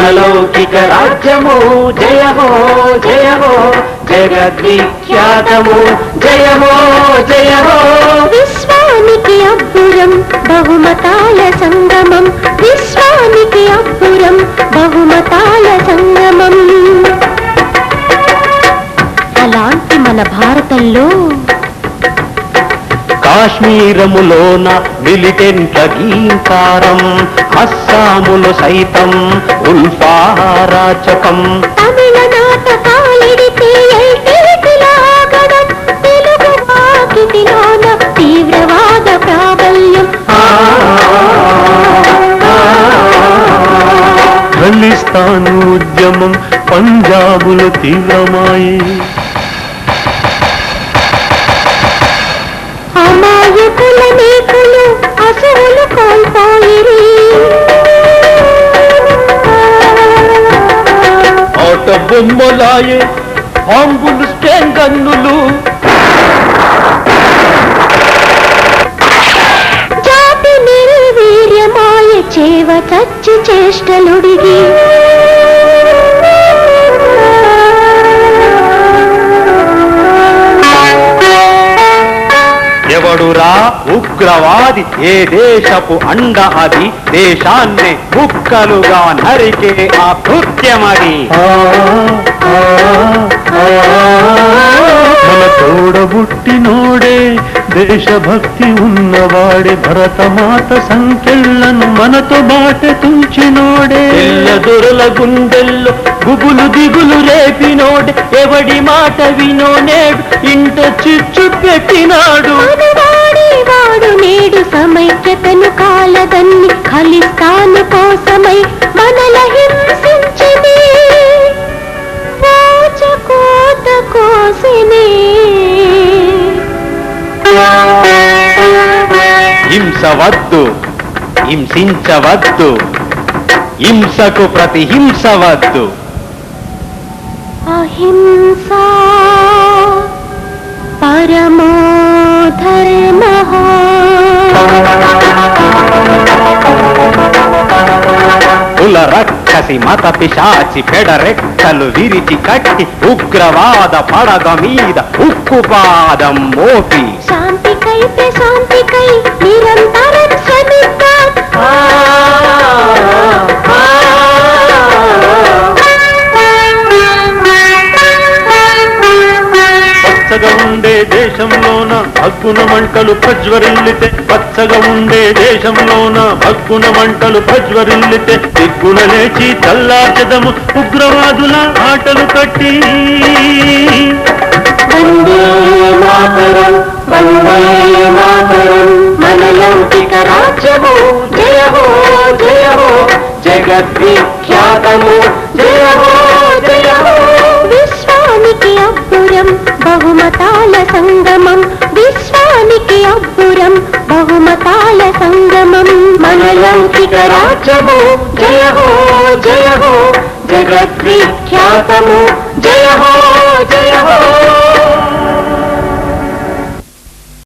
మనలౌకిక రాజ్యము జయమో జయమో జగద్విఖ్యాతము జయమో జయమో విశ్వానికి అబ్బురం బహుమతాల సంగమం విశ్వానికి అబ్బురం బహుమతాల సంగమం. అలాంటి మన భారతంలో కాశ్మీరములోన మిలిటెంట్ల గీంకారం అస్సాములు సైతం ఉల్ఫారాచకం తమిళనాట కాలిడితే ఎల్టీలాగడం తెలుగు వాకిటిలోన తీవ్రవాద ప్రాబల్యం. ఖలిస్తాను ఉద్యమం పంజాబులు తీవ్రమాయే అమాయకుల నీకులు అసలు కోల్పోయిరి ఆట బొమ్మలాయే బాంబులు స్టేన్ గన్నులు జాతి నిర్వీర్యమాయ చేవ చచ్చి చేష్టలుడిగి ఎవడురా ఉగ్రవాది ఏ దేశపు అండ అది దేశాన్ని ముక్కలుగా నరికే ఆ కృత్యమది. మన తోడబుట్టినోడే దేశభక్తి ఉన్నవాడే భరతమాత సంఖ్యలను మనతో బాట తుంచినోడే దొరల గుండెల్లో గుబులు దిగులు రేపినోడే ఎవడి మాట వినోనేడు ఇంట చిచ్చు పెట్టినాడు. వాడు నేడు సమైక్యతను కాలదన్ని ఖలిస్తాను కోసమై మనల హింసించిని కోత కోసిని. హింసవద్దు హింసించవద్దు హింసకు ప్రతిహింసవద్దు. అహింసా పరమో ధర్మః. కుల రక్కసి మత పిశాచి పెడరెక్కలు విరిచి కట్టి ఉగ్రవాద పడగ మీద ఉక్కుపాదం మోపి శాంతికై ప్రశాంతికై నిరంతరం శ్రమిద్దాం. పచ్చగా ఉండే దేశంలోన హక్కున మంటలు ప్రజ్వరిల్లితే పచ్చగా ఉండే దేశంలోన హక్కున మంటలు ప్రజ్వరిల్లితే దిగ్గున లేచి చల్లార్చెదము ఉగ్రవాదుల ఆటలు కట్టి. వందే మాతరం వందే మాతరం మనలౌకిక రాజ్యము జయహో జయహో జగద్విఖ్యాతము జయహో జయహో. విశ్వానికి అబ్బురం బహుమతాల సంగమం విశ్వానికి అబ్బురం బహుమతాల సంగమం. మనలౌకిక రాజ్యము జయహో జయహో జగద్విఖ్యాతము